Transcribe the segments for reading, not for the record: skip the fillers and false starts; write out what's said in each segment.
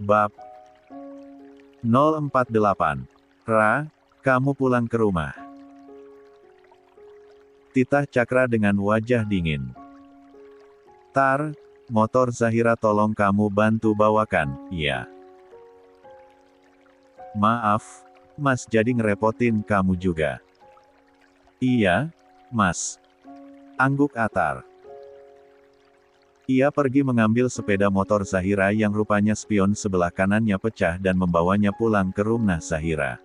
Bab 048. Ra, kamu pulang ke rumah. Titah Cakra dengan wajah dingin. Tar, motor Zahira tolong kamu bantu bawakan, ya. Maaf, Mas jadi ngerepotin kamu juga. Iya, Mas. Angguk Atar. Ia pergi mengambil sepeda motor Zahira yang rupanya spion sebelah kanannya pecah dan membawanya pulang ke rumah Zahira.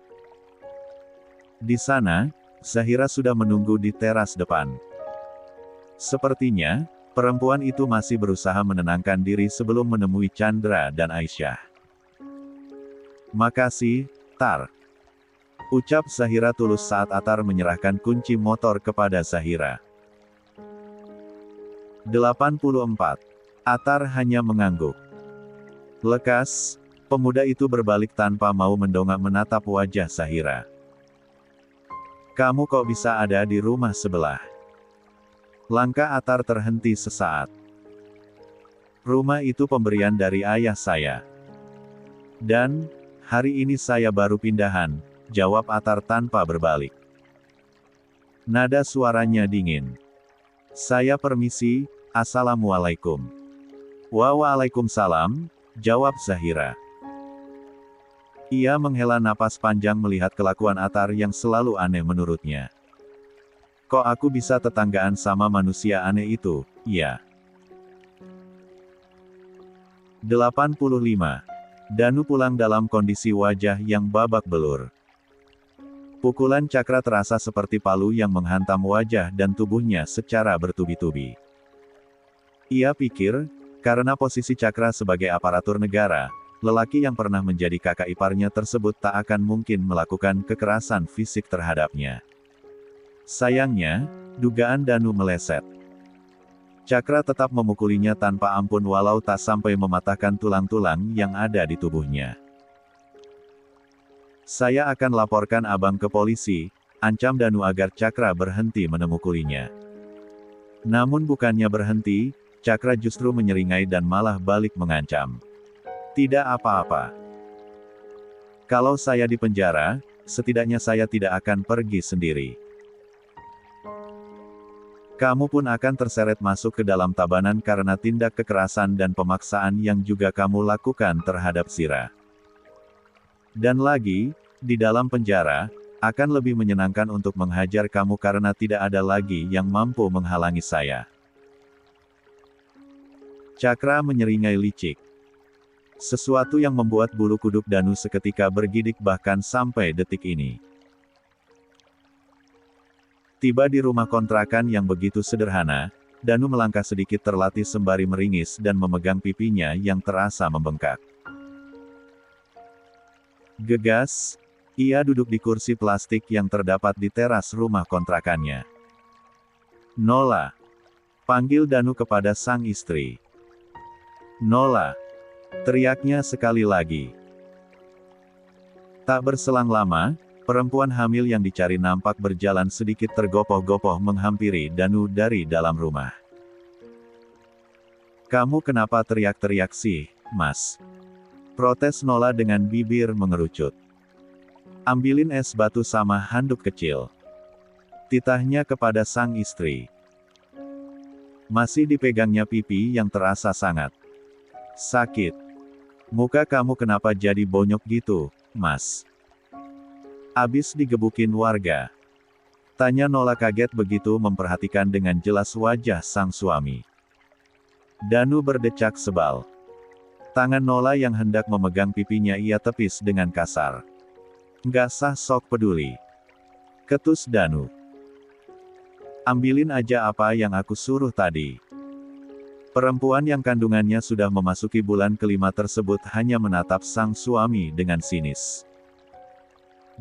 Di sana, Zahira sudah menunggu di teras depan. Sepertinya, perempuan itu masih berusaha menenangkan diri sebelum menemui Chandra dan Aisyah. Makasih, Tar. Ucap Zahira tulus saat Atar menyerahkan kunci motor kepada Zahira. 84. Atar hanya mengangguk. Lekas, pemuda itu berbalik tanpa mau mendongak menatap wajah Zahira. Kamu kok bisa ada di rumah sebelah? Langkah Atar terhenti sesaat. Rumah itu pemberian dari ayah saya. Dan, hari ini saya baru pindahan, jawab Atar tanpa berbalik. Nada suaranya dingin. Saya permisi, Assalamualaikum. Waalaikumsalam, jawab Zahira. Ia menghela napas panjang melihat kelakuan Atar yang selalu aneh menurutnya. Kok aku bisa tetanggaan sama manusia aneh itu, ya? 85. Danu pulang dalam kondisi wajah yang babak belur. Pukulan Cakra terasa seperti palu yang menghantam wajah dan tubuhnya secara bertubi-tubi. Ia pikir, karena posisi Cakra sebagai aparatur negara, lelaki yang pernah menjadi kakak iparnya tersebut tak akan mungkin melakukan kekerasan fisik terhadapnya. Sayangnya, dugaan Danu meleset. Cakra tetap memukulinya tanpa ampun walau tak sampai mematahkan tulang-tulang yang ada di tubuhnya. Saya akan laporkan abang ke polisi, ancam Danu agar Cakra berhenti memukulinya. Namun bukannya berhenti, Cakra justru menyeringai dan malah balik mengancam. Tidak apa-apa. Kalau saya di penjara, setidaknya saya tidak akan pergi sendiri. Kamu pun akan terseret masuk ke dalam tabanan karena tindak kekerasan dan pemaksaan yang juga kamu lakukan terhadap Zira. Dan lagi, di dalam penjara, akan lebih menyenangkan untuk menghajar kamu karena tidak ada lagi yang mampu menghalangi saya. Cakra menyeringai licik. Sesuatu yang membuat bulu kuduk Danu seketika bergidik bahkan sampai detik ini. Tiba di rumah kontrakan yang begitu sederhana, Danu melangkah sedikit terlatih sembari meringis dan memegang pipinya yang terasa membengkak. Gegas, ia duduk di kursi plastik yang terdapat di teras rumah kontrakannya. Nola. Panggil Danu kepada sang istri. Nola. Teriaknya sekali lagi. Tak berselang lama, perempuan hamil yang dicari nampak berjalan sedikit tergopoh-gopoh menghampiri Danu dari dalam rumah. Kamu kenapa teriak-teriak sih, Mas? Protes Nola dengan bibir mengerucut. Ambilin es batu sama handuk kecil. Titahnya kepada sang istri. Masih dipegangnya pipi yang terasa sangat sakit. Muka kamu kenapa jadi bonyok gitu, Mas? Abis digebukin warga? Tanya Nola kaget begitu memperhatikan dengan jelas wajah sang suami. Danu berdecak sebal. Tangan Nola yang hendak memegang pipinya ia tepis dengan kasar. Nggak sah sok peduli. Ketus Danu. Ambilin aja apa yang aku suruh tadi. Perempuan yang kandungannya sudah memasuki bulan kelima tersebut hanya menatap sang suami dengan sinis.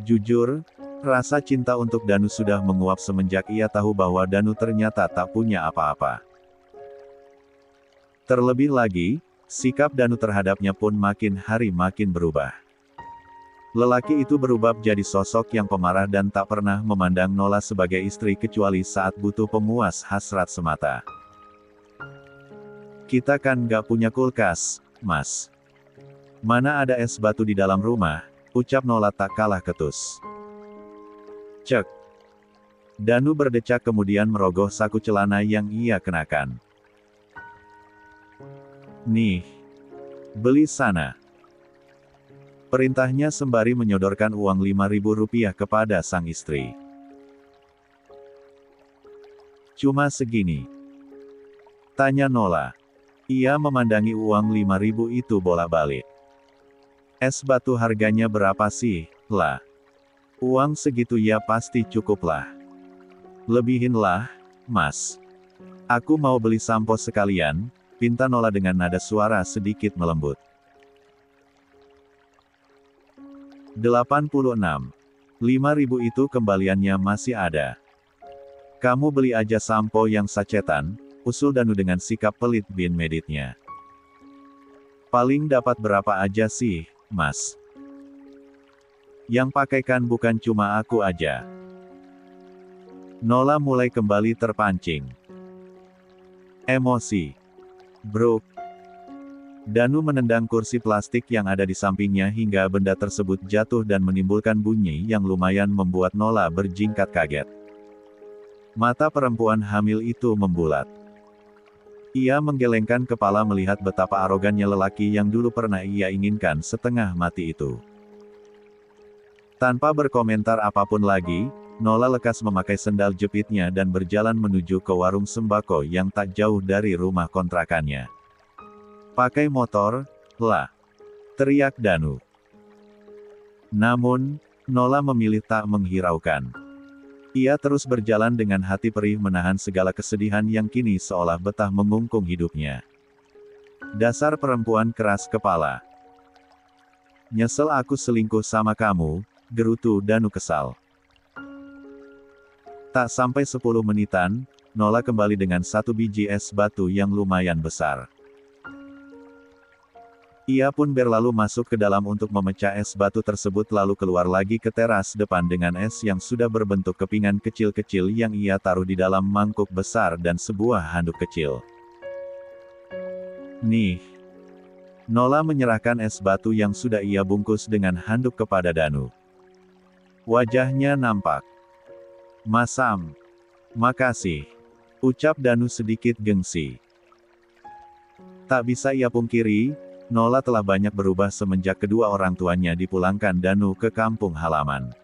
Jujur, rasa cinta untuk Danu sudah menguap semenjak ia tahu bahwa Danu ternyata tak punya apa-apa. Terlebih lagi, sikap Danu terhadapnya pun makin hari makin berubah. Lelaki itu berubah jadi sosok yang pemarah dan tak pernah memandang Nola sebagai istri kecuali saat butuh pemuas hasrat semata. Kita kan gak punya kulkas, Mas. Mana ada es batu di dalam rumah, ucap Nola tak kalah ketus. Cek. Danu berdecak kemudian merogoh saku celana yang ia kenakan. Nih. Beli sana. Perintahnya sembari menyodorkan uang Rp5.000 kepada sang istri. Cuma segini? Tanya Nola. Ia memandangi uang Rp5.000 itu bolak-balik. Es batu harganya berapa sih, lah? Uang segitu ya pasti cukup lah. Lebihin lah, Mas. Aku mau beli sampo sekalian, pinta Nola dengan nada suara sedikit melembut. 86. 5.000 itu kembaliannya masih ada. Kamu beli aja sampo yang sacetan, usul Danu dengan sikap pelit bin meditnya. Paling dapat berapa aja sih, Mas? Yang pakaikan bukan cuma aku aja. Nola mulai kembali terpancing. Emosi. Bro. Danu menendang kursi plastik yang ada di sampingnya hingga benda tersebut jatuh dan menimbulkan bunyi yang lumayan membuat Nola berjingkat kaget. Mata perempuan hamil itu membulat. Ia menggelengkan kepala melihat betapa arogannya lelaki yang dulu pernah ia inginkan setengah mati itu. Tanpa berkomentar apapun lagi, Nola lekas memakai sendal jepitnya dan berjalan menuju ke warung sembako yang tak jauh dari rumah kontrakannya. Pakai motor, lah. Teriak Danu. Namun, Nola memilih tak menghiraukan. Ia terus berjalan dengan hati perih menahan segala kesedihan yang kini seolah betah mengungkung hidupnya. Dasar perempuan keras kepala. Nyesel aku selingkuh sama kamu, gerutu Danu kesal. Tak sampai 10 menitan, Nola kembali dengan 1 biji es batu yang lumayan besar. Ia pun berlalu masuk ke dalam untuk memecah es batu tersebut lalu keluar lagi ke teras depan dengan es yang sudah berbentuk kepingan kecil-kecil yang ia taruh di dalam mangkuk besar dan sebuah handuk kecil. Nih. Nola menyerahkan es batu yang sudah ia bungkus dengan handuk kepada Danu. Wajahnya nampak masam. Makasih. Ucap Danu sedikit gengsi. Tak bisa ia pungkiri, Nola telah banyak berubah semenjak kedua orang tuanya dipulangkan Danu ke kampung halaman.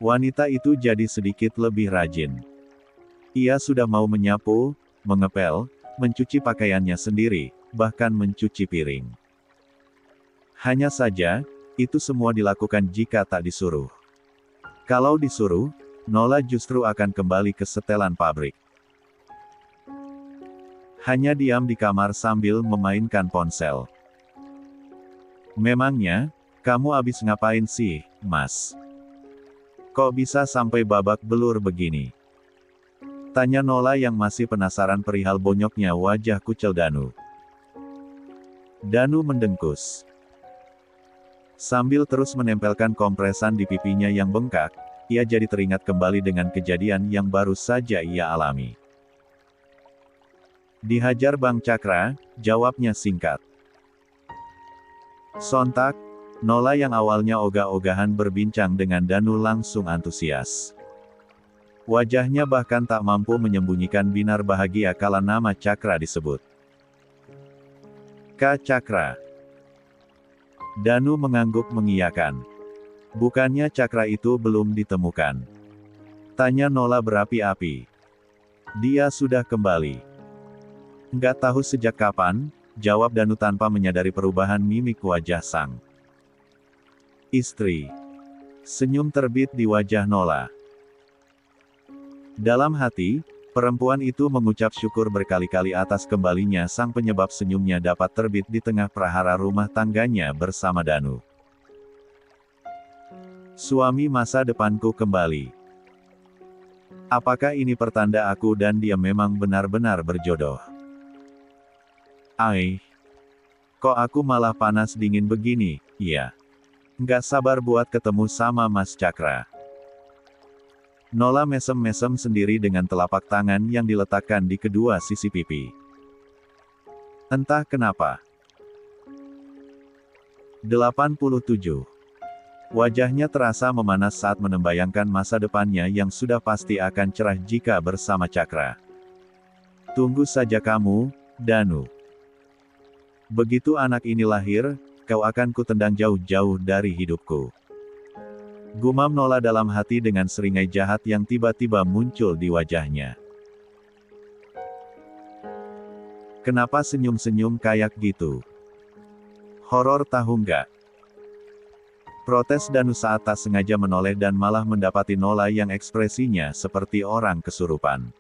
Wanita itu jadi sedikit lebih rajin. Ia sudah mau menyapu, mengepel, mencuci pakaiannya sendiri, bahkan mencuci piring. Hanya saja, itu semua dilakukan jika tak disuruh. Kalau disuruh, Nola justru akan kembali ke setelan pabrik. Hanya diam di kamar sambil memainkan ponsel. Memangnya, kamu abis ngapain sih, Mas? Kok bisa sampai babak belur begini? Tanya Nola yang masih penasaran perihal bonyoknya wajah kucel Danu. Danu mendengkus. Sambil terus menempelkan kompresan di pipinya yang bengkak, ia jadi teringat kembali dengan kejadian yang baru saja ia alami. Dihajar Bang Cakra, jawabnya singkat. Sontak, Nola yang awalnya ogah-ogahan berbincang dengan Danu langsung antusias. Wajahnya bahkan tak mampu menyembunyikan binar bahagia kala nama Cakra disebut. Kak Cakra. Danu mengangguk mengiyakan. Bukannya Cakra itu belum ditemukan? Tanya Nola berapi-api. Dia sudah kembali. Nggak tahu sejak kapan, jawab Danu tanpa menyadari perubahan mimik wajah sang istri. Senyum terbit di wajah Nola. Dalam hati, perempuan itu mengucap syukur berkali-kali atas kembalinya sang penyebab senyumnya dapat terbit di tengah prahara rumah tangganya bersama Danu. Suami masa depanku kembali. Apakah ini pertanda aku dan dia memang benar-benar berjodoh? Kok aku malah panas dingin begini, ya? Nggak sabar buat ketemu sama Mas Cakra. Nola mesem-mesem sendiri dengan telapak tangan yang diletakkan di kedua sisi pipi. Entah kenapa. 87. Wajahnya terasa memanas saat membayangkan masa depannya yang sudah pasti akan cerah jika bersama Cakra. Tunggu saja kamu, Danu. Begitu anak ini lahir, kau akan kutendang jauh-jauh dari hidupku. Gumam Nola dalam hati dengan seringai jahat yang tiba-tiba muncul di wajahnya. Kenapa senyum-senyum kayak gitu? Horor tahu nggak? Protes Danu saat tak sengaja menoleh dan malah mendapati Nola yang ekspresinya seperti orang kesurupan.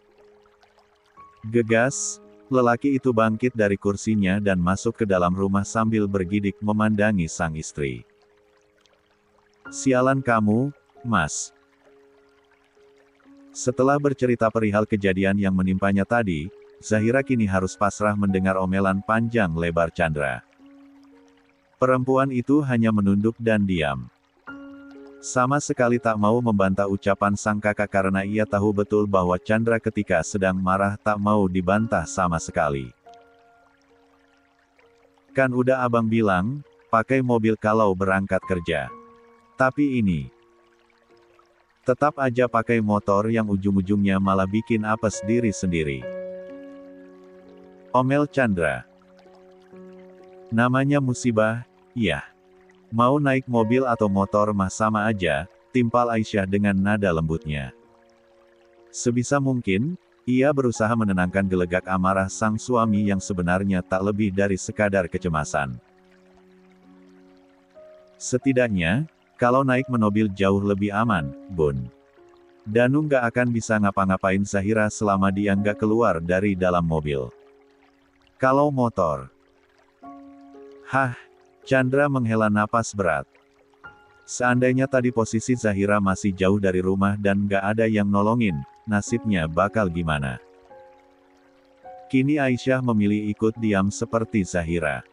Gegas, lelaki itu bangkit dari kursinya dan masuk ke dalam rumah sambil bergidik memandangi sang istri. Sialan kamu, Mas. Setelah bercerita perihal kejadian yang menimpanya tadi, Zahira kini harus pasrah mendengar omelan panjang lebar Chandra. Perempuan itu hanya menunduk dan diam. Sama sekali tak mau membantah ucapan sang kakak karena ia tahu betul bahwa Chandra ketika sedang marah tak mau dibantah sama sekali. Kan udah abang bilang, pakai mobil kalau berangkat kerja. Tapi ini, tetap aja pakai motor yang ujung-ujungnya malah bikin apes diri sendiri. Omel Chandra. Namanya musibah. Iya. Mau naik mobil atau motor mah sama aja, timpal Aisyah dengan nada lembutnya. Sebisa mungkin, ia berusaha menenangkan gelegak amarah sang suami yang sebenarnya tak lebih dari sekadar kecemasan. Setidaknya, kalau naik mobil jauh lebih aman, Bun. Danu nggak akan bisa ngapa-ngapain Zahira selama dia nggak keluar dari dalam mobil. Kalau motor. Hah. Chandra menghela napas berat. Seandainya tadi posisi Zahira masih jauh dari rumah dan gak ada yang nolongin, nasibnya bakal gimana? Kini Aisyah memilih ikut diam seperti Zahira.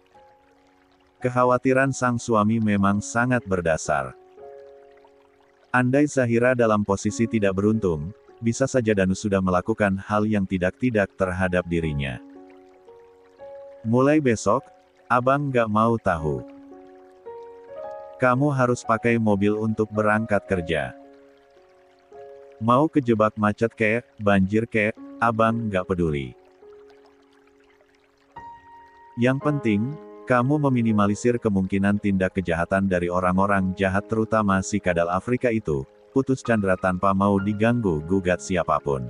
Kekhawatiran sang suami memang sangat berdasar. Andai Zahira dalam posisi tidak beruntung, bisa saja Danu sudah melakukan hal yang tidak-tidak terhadap dirinya. Mulai besok, abang gak mau tahu. Kamu harus pakai mobil untuk berangkat kerja. Mau kejebak macet kek, banjir kek, abang gak peduli. Yang penting, kamu meminimalisir kemungkinan tindak kejahatan dari orang-orang jahat terutama si kadal Afrika itu, putus Chandra tanpa mau diganggu gugat siapapun.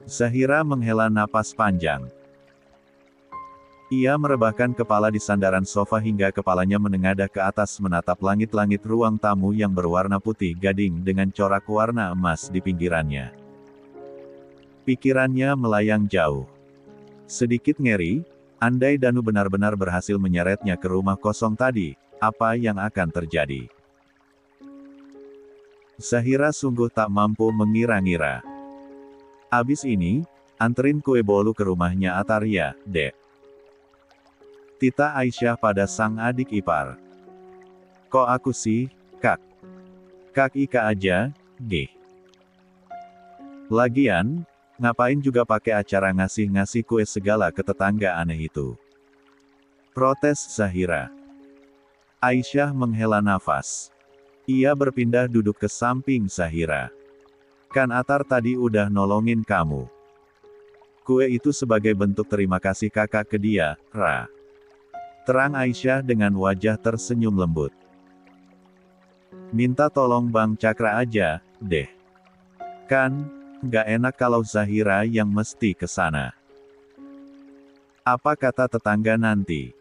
Zahira menghela napas panjang. Ia merebahkan kepala di sandaran sofa hingga kepalanya menengadah ke atas menatap langit-langit ruang tamu yang berwarna putih gading dengan corak warna emas di pinggirannya. Pikirannya melayang jauh. Sedikit ngeri, andai Danu benar-benar berhasil menyeretnya ke rumah kosong tadi, apa yang akan terjadi? Zahira sungguh tak mampu mengira-ngira. Abis ini, anterin kue bolu ke rumahnya Ataria, Dek. Tita Aisyah pada sang adik ipar. Kok aku sih, Kak? Kak Ika aja, G. Lagian, ngapain juga pakai acara ngasih-ngasih kue segala ke tetangga aneh itu? Protes Zahira. Aisyah menghela nafas. Ia berpindah duduk ke samping Zahira. Kan Atar tadi udah nolongin kamu. Kue itu sebagai bentuk terima kasih kakak ke dia, Ra. Terang Aisyah dengan wajah tersenyum lembut. Minta tolong Bang Cakra aja, deh. Kan, nggak enak kalau Zahira yang mesti ke sana. Apa kata tetangga nanti?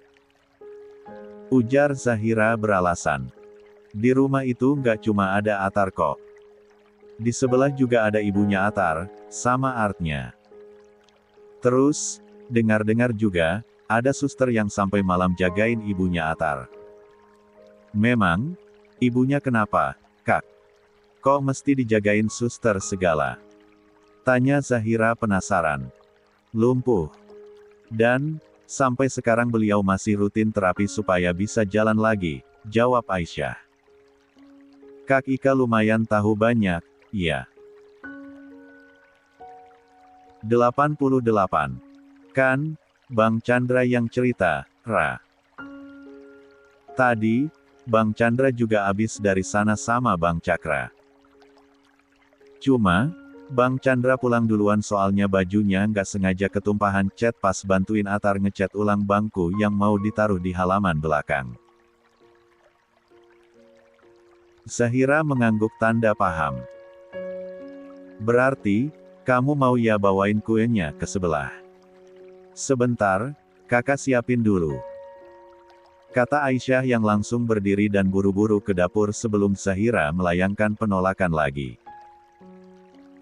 Ujar Zahira beralasan. Di rumah itu nggak cuma ada Atar kok. Di sebelah juga ada ibunya Atar, sama artnya. Terus, dengar-dengar juga, ada suster yang sampai malam jagain ibunya Atar. Memang, ibunya kenapa, Kak? Kok mesti dijagain suster segala? Tanya Zahira penasaran. Lumpuh. Dan, sampai sekarang beliau masih rutin terapi supaya bisa jalan lagi, jawab Aisyah. Kak Ika lumayan tahu banyak, ya. 88. Kan, Bang Chandra yang cerita, Ra. Tadi, Bang Chandra juga habis dari sana sama Bang Cakra. Cuma, Bang Chandra pulang duluan soalnya bajunya nggak sengaja ketumpahan cat pas bantuin Atar ngecat ulang bangku yang mau ditaruh di halaman belakang. Zahira mengangguk tanda paham. Berarti, kamu mau ya bawain kuenya ke sebelah. Sebentar, kakak siapin dulu. Kata Aisyah yang langsung berdiri dan buru-buru ke dapur sebelum Zahira melayangkan penolakan lagi.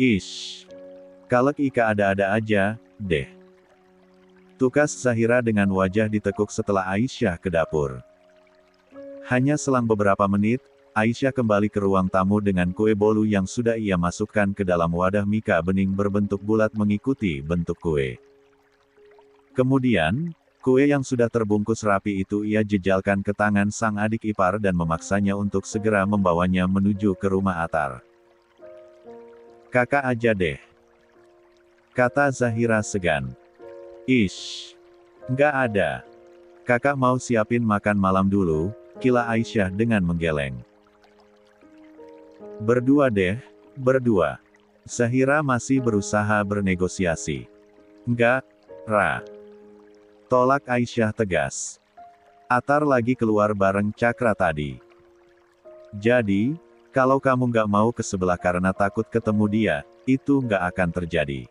Ish. Kalek Ika ada-ada aja, deh. Tukas Zahira dengan wajah ditekuk setelah Aisyah ke dapur. Hanya selang beberapa menit, Aisyah kembali ke ruang tamu dengan kue bolu yang sudah ia masukkan ke dalam wadah mika bening berbentuk bulat mengikuti bentuk kue. Kemudian, kue yang sudah terbungkus rapi itu ia jejalkan ke tangan sang adik ipar dan memaksanya untuk segera membawanya menuju ke rumah Atar. Kakak aja deh. Kata Zahira segan. Ish. Nggak ada. Kakak mau siapin makan malam dulu, kila Aisyah dengan menggeleng. Berdua deh, berdua. Zahira masih berusaha bernegosiasi. Enggak, Ra. Tolak Aisyah tegas. Atar lagi keluar bareng Cakra tadi. Jadi, kalau kamu nggak mau ke sebelah karena takut ketemu dia, itu nggak akan terjadi.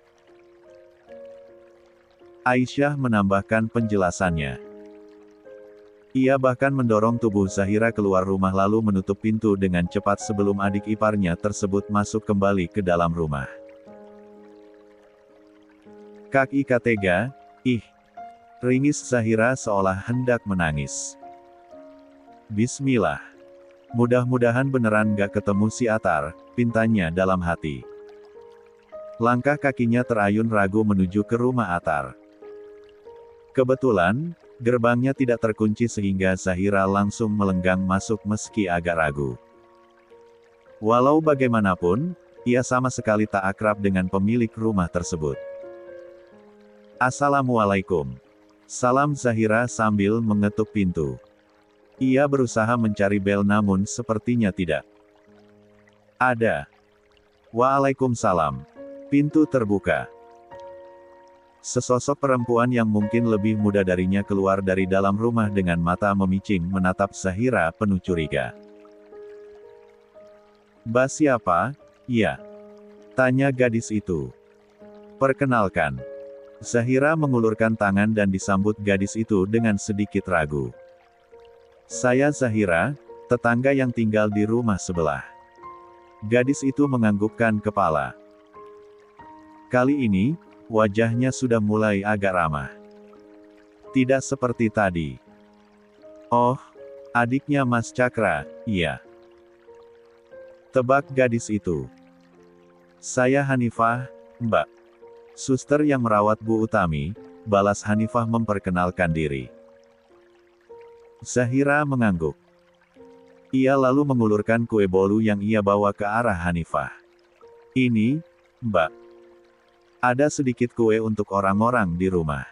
Aisyah menambahkan penjelasannya. Ia bahkan mendorong tubuh Zahira keluar rumah lalu menutup pintu dengan cepat sebelum adik iparnya tersebut masuk kembali ke dalam rumah. Kak Ika tega, ih. Ringis Zahira seolah hendak menangis. Bismillah. Mudah-mudahan beneran gak ketemu si Atar, pintanya dalam hati. Langkah kakinya terayun ragu menuju ke rumah Atar. Kebetulan, gerbangnya tidak terkunci sehingga Zahira langsung melenggang masuk meski agak ragu. Walau bagaimanapun, ia sama sekali tak akrab dengan pemilik rumah tersebut. Assalamualaikum. Salam Zahira sambil mengetuk pintu. Ia berusaha mencari bel namun sepertinya tidak ada. Waalaikumsalam. Pintu terbuka. Sesosok perempuan yang mungkin lebih muda darinya keluar dari dalam rumah dengan mata memicing menatap Zahira penuh curiga. Mbak siapa? Iya. Tanya gadis itu. Perkenalkan. Zahira mengulurkan tangan dan disambut gadis itu dengan sedikit ragu. Saya Zahira, tetangga yang tinggal di rumah sebelah. Gadis itu menganggukkan kepala. Kali ini, wajahnya sudah mulai agak ramah. Tidak seperti tadi. Oh, adiknya Mas Cakra, iya. Tebak gadis itu. Saya Hanifah, Mbak. Suster yang merawat Bu Utami, balas Hanifah memperkenalkan diri. Zahira mengangguk. Ia lalu mengulurkan kue bolu yang ia bawa ke arah Hanifah. Ini, Mbak. Ada sedikit kue untuk orang-orang di rumah.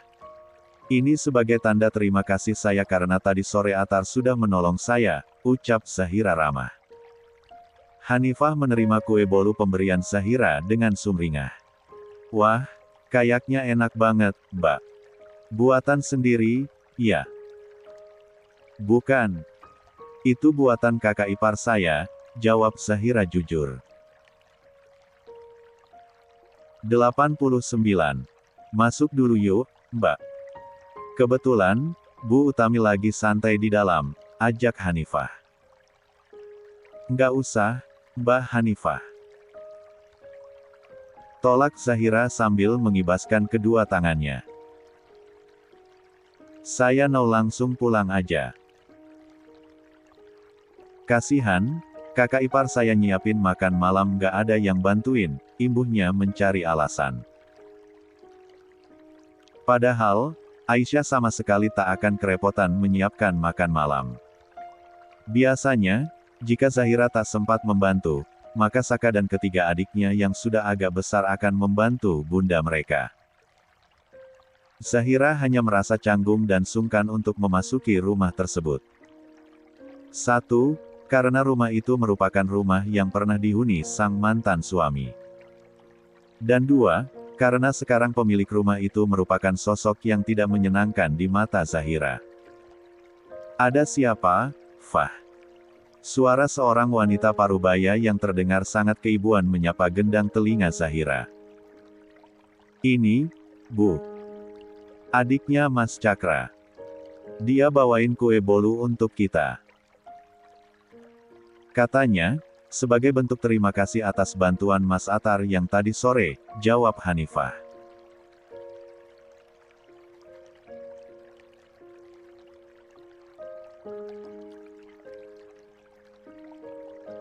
Ini sebagai tanda terima kasih saya karena tadi sore Atar sudah menolong saya, ucap Zahira ramah. Hanifah menerima kue bolu pemberian Zahira dengan sumringah. Wah, kayaknya enak banget, Mbak. Buatan sendiri, ya? Bukan. Itu buatan kakak ipar saya, jawab Zahira jujur. 89. Masuk dulu yuk, Mbak. Kebetulan, Bu Utami lagi santai di dalam, ajak Hanifah. Nggak usah, Mbak Hanifah. Tolak Zahira sambil mengibaskan kedua tangannya. Saya mau langsung pulang aja. Kasihan, kakak ipar saya nyiapin makan malam gak ada yang bantuin, imbuhnya mencari alasan. Padahal, Aisyah sama sekali tak akan kerepotan menyiapkan makan malam. Biasanya, jika Zahira tak sempat membantu, maka Saka dan ketiga adiknya yang sudah agak besar akan membantu bunda mereka. Zahira hanya merasa canggung dan sungkan untuk memasuki rumah tersebut. 1. Karena rumah itu merupakan rumah yang pernah dihuni sang mantan suami. Dan 2. Karena sekarang pemilik rumah itu merupakan sosok yang tidak menyenangkan di mata Zahira. Ada siapa, Fah? Suara seorang wanita parubaya yang terdengar sangat keibuan menyapa gendang telinga Zahira. Ini, Bu. Adiknya Mas Cakra. Dia bawain kue bolu untuk kita. Katanya, sebagai bentuk terima kasih atas bantuan Mas Atar yang tadi sore, jawab Hanifah.